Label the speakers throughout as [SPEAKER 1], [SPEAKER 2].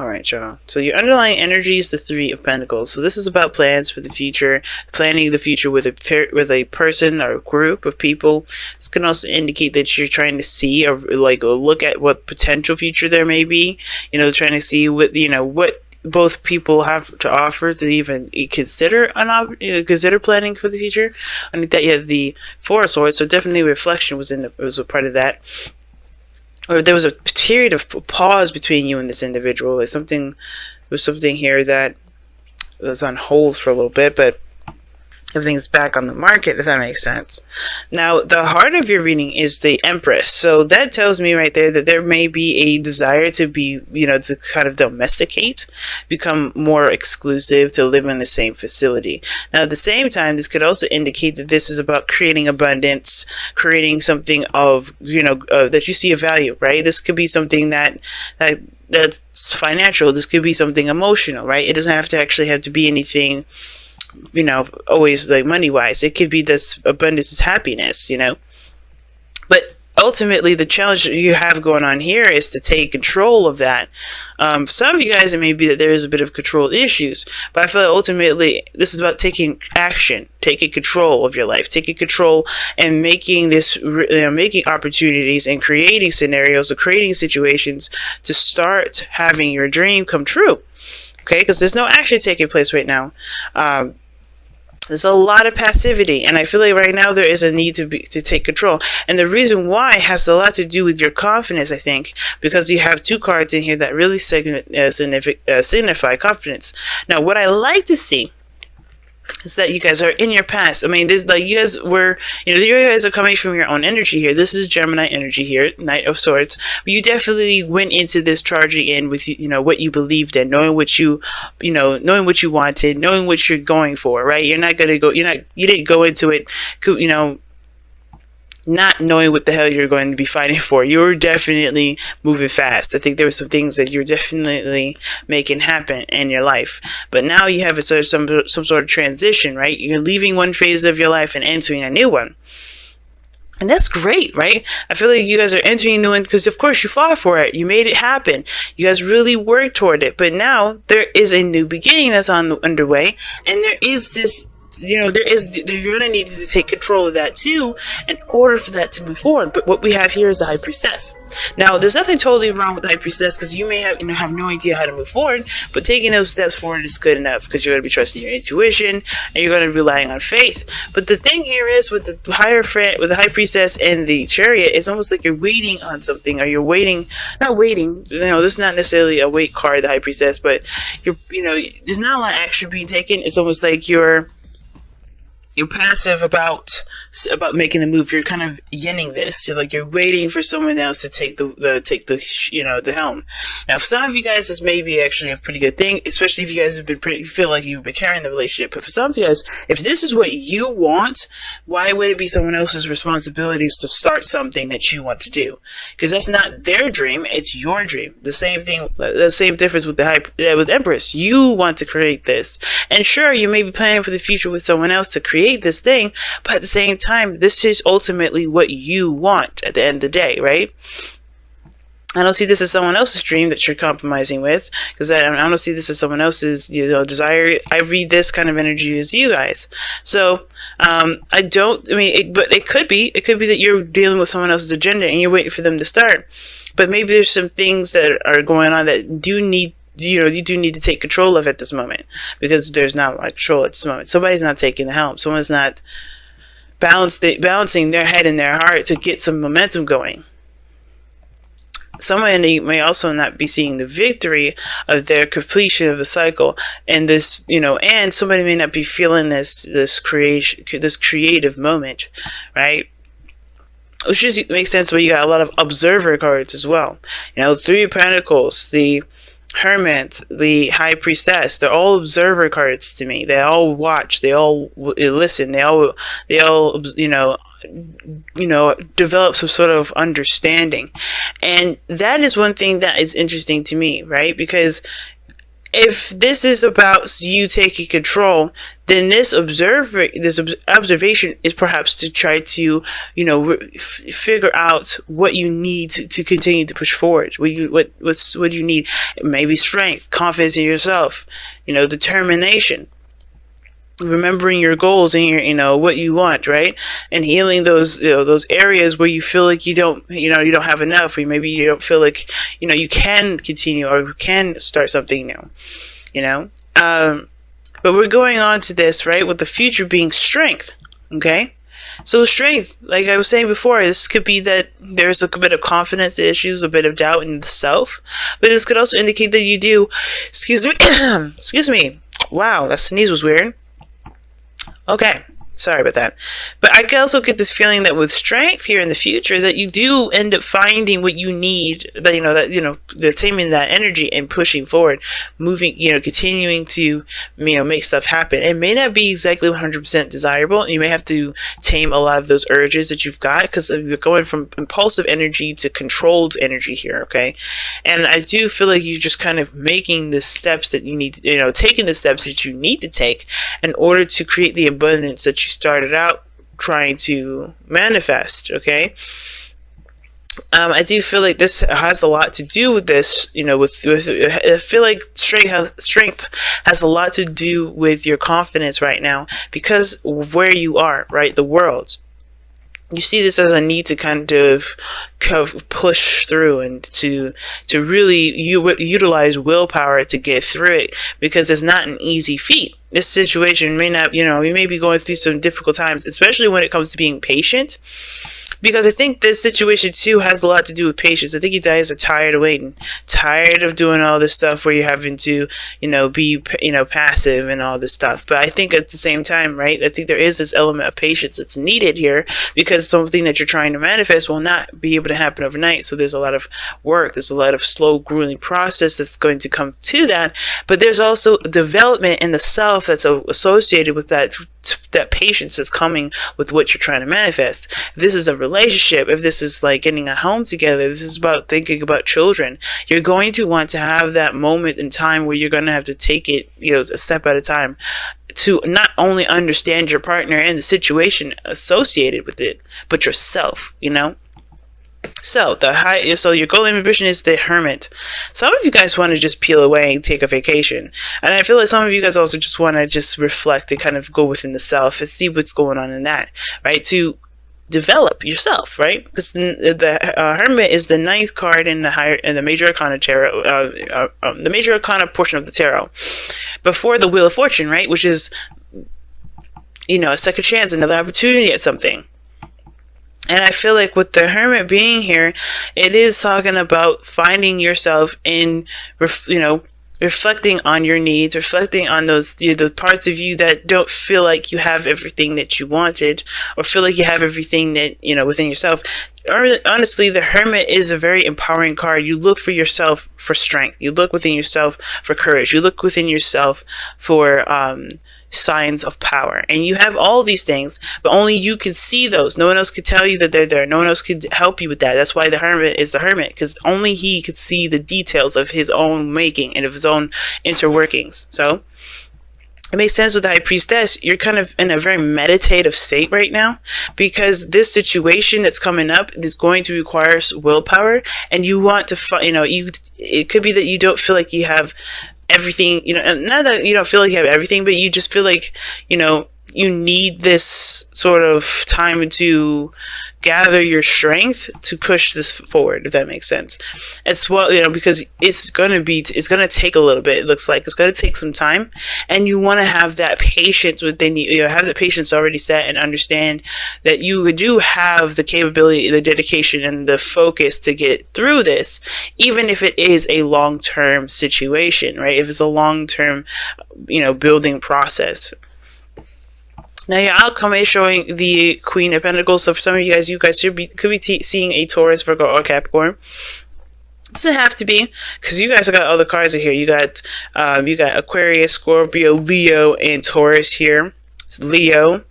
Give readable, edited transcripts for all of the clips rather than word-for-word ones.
[SPEAKER 1] Alright, y'all. So your underlying energy is the Three of Pentacles. So this is about plans for the future, planning the future with a person or a group of people. This can also indicate that you're trying to see or look at what potential future there may be. Trying to see what both people have to offer to even consider consider planning for the future. I think that you had the Four of Swords, so definitely reflection was a part of that. Or there was a period of pause between you and this individual. There was something here that was on hold for a little bit, but everything's back on the market, if that makes sense. Now, the heart of your reading is the Empress. So that tells me right there that there may be a desire to be, to kind of domesticate, become more exclusive, to live in the same facility. Now, at the same time, this could also indicate that this is about creating abundance, creating something of, that you see a value, right? This could be something that's financial. This could be something emotional, right? It doesn't have to be anything always like money wise. It could be this abundance is happiness, but ultimately the challenge you have going on here is to take control of that. Some of you guys, it may be that there is a bit of control issues, but I feel like ultimately this is about taking action, taking control of your life, taking control and making making opportunities and creating scenarios or creating situations to start having your dream come true. Okay, because there's no action taking place right now. There's a lot of passivity, and I feel like right now there is a need to take control. And the reason why has a lot to do with your confidence, I think, because you have two cards in here that really signify confidence. Now, what I like to see is that you guys are in your past. I mean, this you guys were, you guys are coming from your own energy here. This is Gemini energy here, Knight of Swords. But you definitely went into this charging in with, what you believed in, knowing what you wanted, knowing what you're going for, right? You didn't go into it, not knowing what the hell you're going to be fighting for. You're definitely moving fast. I think there were some things that you're definitely making happen in your life. But now you have some sort of transition, right? You're leaving one phase of your life and entering a new one. And that's great, right? I feel like you guys are entering a new one because, of course, you fought for it. You made it happen. You guys really worked toward it. But now there is a new beginning that's underway. And there is this you're going to need to take control of that too in order for that to move forward. But what we have here is the High Priestess. Now, there's nothing totally wrong with the High Priestess because you may have no idea how to move forward, but taking those steps forward is good enough because you're going to be trusting your intuition and you're going to be relying on faith. But the thing here is with the High Priestess and the Chariot, it's almost like you're waiting on something, or you're not waiting. This is not necessarily a wait card, the High Priestess, but there's not a lot of action being taken. It's almost like you're passive about making the move. You're kind of yinning this. You're waiting for someone else to take the helm. Now, for some of you guys, this may be actually a pretty good thing, especially if you guys feel like you've been carrying the relationship. But for some of you guys, if this is what you want, why would it be someone else's responsibilities to start something that you want to do? Because that's not their dream; it's your dream. The same thing, the same difference with with Empress. You want to create this, and sure, you may be planning for the future with someone else to create this thing, but at the same time, this is ultimately what you want at the end of the day, right? I don't see this as someone else's dream that you're compromising with, because I don't see this as someone else's desire. I read this kind of energy as you guys. So but it could be that you're dealing with someone else's agenda and you're waiting for them to start. But maybe there's some things that are going on that you do need to take control of at this moment, because there's not a lot of control at this moment. Somebody's not taking the helm. Someone's not balancing their head and their heart to get some momentum going. Somebody may also not be seeing the victory of their completion of the cycle, and this, and somebody may not be feeling this creative moment, right? Which just makes sense, but you got a lot of observer cards as well. Three of Pentacles, the Hermit, the High Priestess, they're all observer cards to me. They all watch, they all listen, they all develop some sort of understanding. And that is one thing that is interesting to me, right? Because if this is about you taking control, then this observation is perhaps to try to, figure out what you need to continue to push forward. What you need? Maybe strength, confidence in yourself, determination, remembering your goals and your what you want, right? And healing those those areas where you feel like you don't have enough, or maybe you don't feel like you can continue or can start something new. But we're going on to this, right, with the future being strength. Okay, so strength, like I was saying before, this could be that there's a bit of confidence issues, a bit of doubt in the self, but this could also indicate that you do, excuse me, wow, that sneeze was weird. Okay, sorry about that. But I can also get this feeling that with strength here in the future, that you do end up finding what you need, that taming that energy and pushing forward, moving, continuing to, make stuff happen. It may not be exactly 100% desirable. You may have to tame a lot of those urges that you've got, because you're going from impulsive energy to controlled energy here, okay? And I do feel like you're just kind of making the steps that you need, taking the steps that you need to take in order to create the abundance that you started out trying to manifest, okay? I do feel like this has a lot to do with this, I feel like strength has a lot to do with your confidence right now, because of where you are, right? The world. You see this as a need to kind of push through and to really utilize willpower to get through it, because it's not an easy feat. This situation may not, you may be going through some difficult times, especially when it comes to being patient. Because I think this situation too has a lot to do with patience. I think you guys are tired of waiting, tired of doing all this stuff where you're having to, be, passive and all this stuff. But I think at the same time, right, I think there is this element of patience that's needed here, because something that you're trying to manifest will not be able to happen overnight. So there's a lot of work, there's a lot of slow, grueling process that's going to come to that. But there's also development in the self that's associated with that patience that's coming with what you're trying to manifest. If this is a relationship, if this is like getting a home together, if this is about thinking about children, you're going to want to have that moment in time where you're going to have to take it, a step at a time, to not only understand your partner and the situation associated with it, but yourself, So so your goal and ambition is the Hermit. Some of you guys want to just peel away and take a vacation, and I feel like some of you guys also just want to just reflect and kind of go within the self and see what's going on in that, right? To develop yourself, right? Because the Hermit is the 9th card in the Major Arcana tarot, the Major Arcana portion of the tarot, before the Wheel of Fortune, right? Which is, a second chance, another opportunity at something. And I feel like with the Hermit being here, it is talking about finding yourself in, reflecting on your needs, reflecting on those the parts of you that don't feel like you have everything that you wanted, or feel like you have everything that, within yourself. Honestly, the Hermit is a very empowering card. You look for yourself for strength. You look within yourself for courage. You look within yourself for signs of power, and you have all these things, but only you can see those. No one else could tell you that they're there. No one else could help you with that. That's why the Hermit is the Hermit, because only he could see the details of his own making and of his own interworkings. So it makes sense with the High Priestess. You're kind of in a very meditative state right now, because this situation that's coming up is going to require willpower, and you want to it could be that you don't feel like you have everything, not that you don't feel like you have everything, but you just feel like, you need this sort of time to gather your strength to push this forward, if that makes sense. As well, because it's going to take a little bit. It looks like it's going to take some time, and you want to have that patience within you, have the patience already set, and understand that you do have the capability, the dedication, and the focus to get through this, even if it is a long-term situation, right? If it's a long-term, building process. Now your outcome is showing the Queen of Pentacles. So for some of you guys could be seeing a Taurus, Virgo, or Capricorn. It doesn't have to be, because you guys have got other cards in here. You got Aquarius, Scorpio, Leo, and Taurus here. It's Leo,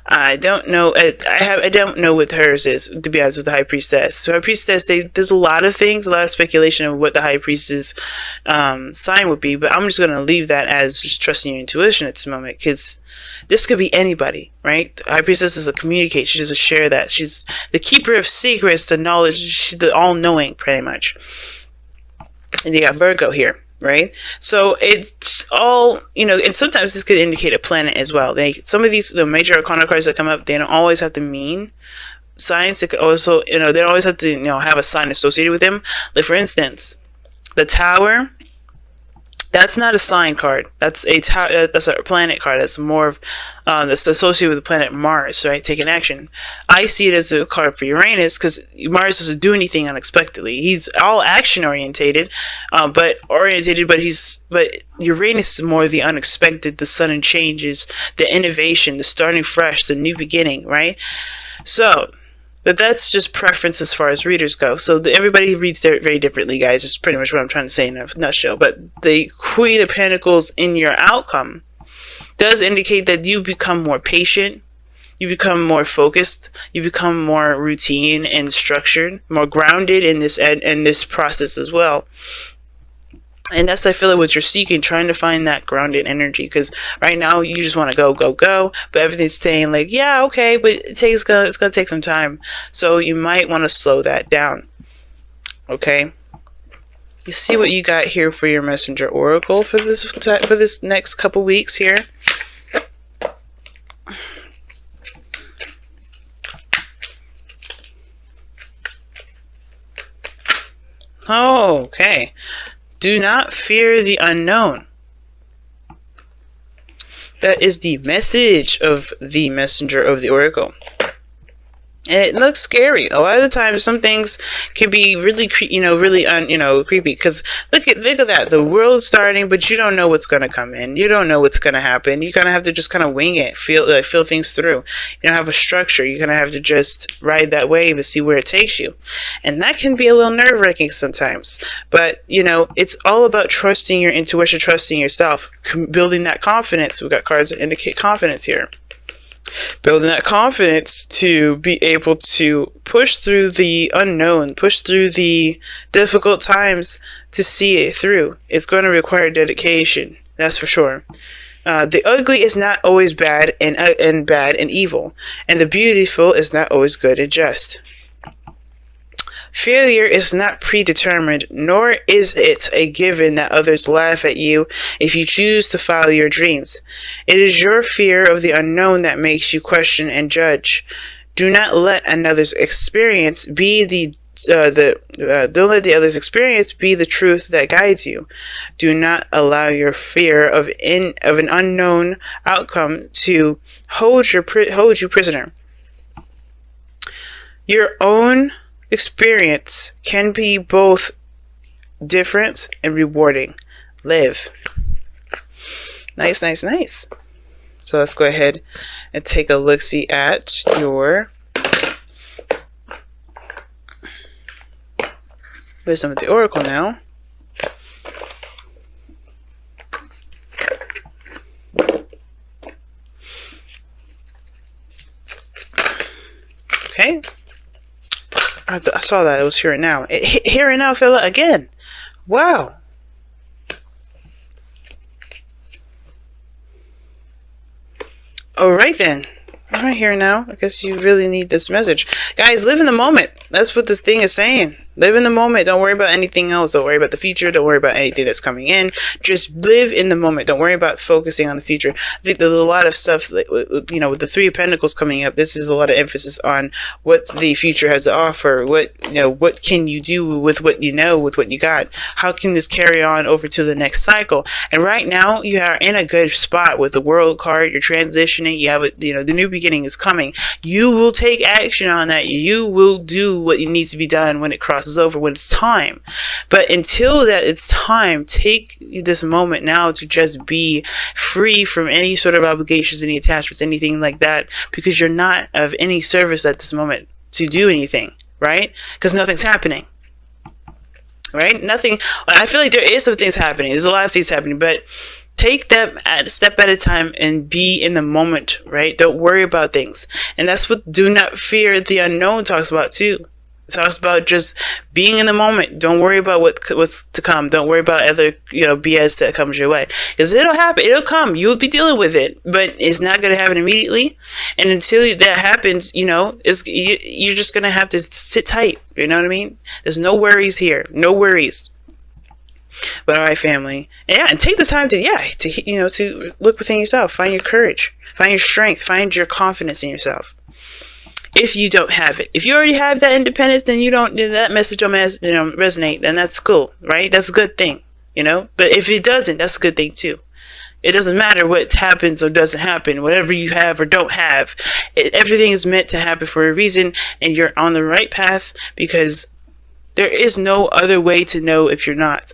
[SPEAKER 1] I don't know. I don't know what hers is, to be honest, with the high priestess. So high priestess, there's a lot of things, a lot of speculation of what the high priestess sign would be. But I'm just gonna leave that as just trusting your intuition at this moment, because this could be anybody, right? The high priestess is a communicate. She doesn't share that. She's the keeper of secrets, the knowledge, she's the all-knowing, pretty much. And you got Virgo here. Right, so it's all, and sometimes this could indicate a planet as well. Some of these, the major arcana cards that come up, they don't always have to mean signs. They could also, they don't always have to, have a sign associated with them. Like for instance, the Tower. That's not a sign card. That's that's a planet card. That's more of that's associated with the planet Mars, right? Taking action. I see it as a card for Uranus because Mars doesn't do anything unexpectedly. He's all action orientated, but Uranus is more the unexpected, the sudden changes, the innovation, the starting fresh, the new beginning, right? So. But that's just preference as far as readers go. So everybody reads very differently, guys. It's pretty much what I'm trying to say in a nutshell. But the Queen of Pentacles in your outcome does indicate that you become more patient, you become more focused, you become more routine and structured, more grounded in this process as well. And that's, I feel like, what you're seeking, trying to find that grounded energy. Because right now you just want to go, but everything's saying like, yeah, okay, but it's gonna take some time. So you might want to slow that down. Okay. You see what you got here for your messenger oracle for this next couple weeks here. Oh, okay. Do not fear the unknown. That is the message of the messenger of the oracle. And it looks scary. A lot of the times, some things can be really, creepy. Because look at that. The world's starting, but you don't know what's going to come in. You don't know what's going to happen. You're going to have to just kind of wing it, feel things through. You don't have a structure. You're going to have to just ride that wave and see where it takes you. And that can be a little nerve-wracking sometimes. But, it's all about trusting your intuition, trusting yourself, building that confidence. We've got cards that indicate confidence here. Building that confidence to be able to push through the unknown, push through the difficult times to see it through. It's going to require dedication, that's for sure. The ugly is not always bad and bad and evil, and the beautiful is not always good and just. Failure is not predetermined, nor is it a given that others laugh at you if you choose to follow your dreams. It is your fear of the unknown that makes you question and judge. Do not let another's experience be don't let the other's experience be the truth that guides you. Do not allow your fear of an unknown outcome to hold you prisoner. Your own experience can be both different and rewarding. Live. Nice. So let's go ahead and take a look-see at your wisdom of the oracle now. Okay. I saw that. It was here and now. Here and now, fella, again. Wow. Alright then. Alright, here now. I guess you really need this message. Guys, live in the moment. That's what this thing is saying. Live in the moment. Don't worry about anything else. Don't worry about the future. Don't worry about anything that's coming in. Just live in the moment. Don't worry about focusing on the future. I think there's a lot of stuff, with the Three of Pentacles coming up, this is a lot of emphasis on what the future has to offer. What can you do with what you know, with what you got? How can this carry on over to the next cycle? And right now, you are in a good spot with the World card. You're transitioning. You have the new beginning is coming. You will take action on that. You will do what needs to be done when it crosses over, when it's time. But until that it's time, take this moment now to just be free from any sort of obligations, any attachments, anything like that, because you're not of any service at this moment to do anything, right? Because nothing's happening, right? Nothing. I feel like there is some things happening. There's a lot of things happening, but Take them a step at a time and be in the moment, right? Don't worry about things. And that's what do not fear the unknown talks about too. It talks about just being in the moment. Don't worry about what's to come. Don't worry about other, BS that comes your way. Because it'll happen. It'll come. You'll be dealing with it. But it's not going to happen immediately. And until that happens, you're just going to have to sit tight. You know what I mean? There's no worries here. No worries. But all right, family, and take the time to look within yourself, find your courage, find your strength, find your confidence in yourself. If you don't have it, if you already have that independence, then that message don't resonate, then that's cool, right? That's a good thing, But if it doesn't, that's a good thing too. It doesn't matter what happens or doesn't happen, whatever you have or don't have, everything is meant to happen for a reason, and you're on the right path because there is no other way to know if you're not.